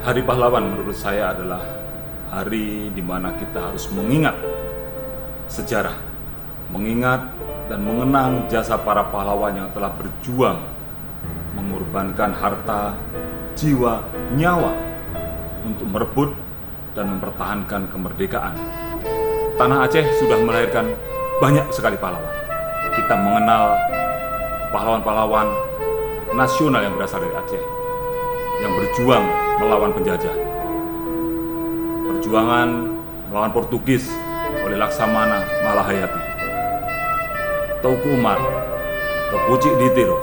Hari Pahlawan menurut saya adalah hari di mana kita harus mengingat sejarah, mengingat dan mengenang jasa para pahlawan yang telah berjuang, mengorbankan harta, jiwa, nyawa untuk merebut dan mempertahankan kemerdekaan. Tanah Aceh sudah melahirkan banyak sekali pahlawan. Kita mengenal pahlawan-pahlawan nasional yang berasal dari Aceh, yang berjuang melawan penjajah. Perjuangan melawan Portugis oleh Laksamana Malahayati, Teuku Umar, Teuku Cik Ditiro,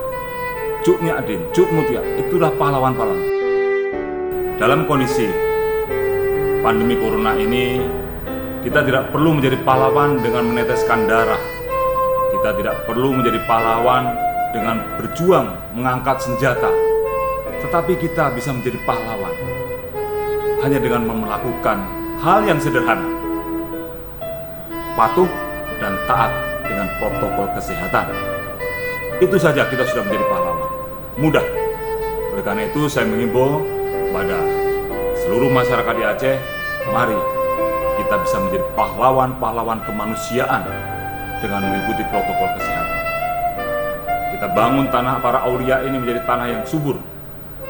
Cuk Nyadin, Cuk Mutia, itulah pahlawan-pahlawan. Dalam kondisi pandemi corona ini, kita tidak perlu menjadi pahlawan dengan meneteskan darah. Kita tidak perlu menjadi pahlawan dengan berjuang mengangkat senjata. Tetapi kita bisa menjadi pahlawan hanya dengan melakukan hal yang sederhana, patuh dan taat dengan protokol kesehatan. Itu saja kita sudah menjadi pahlawan. Mudah. Oleh karena itu saya mengimbau pada seluruh masyarakat di Aceh, mari kita bisa menjadi pahlawan-pahlawan kemanusiaan dengan mengikuti protokol kesehatan. Kita bangun tanah para aulia ini menjadi tanah yang subur,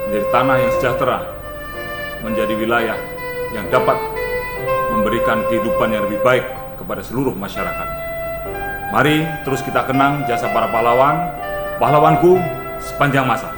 menjadi tanah yang sejahtera, menjadi wilayah yang dapat memberikan kehidupan yang lebih baik kepada seluruh masyarakat. Mari terus kita kenang jasa para pahlawan, pahlawanku sepanjang masa.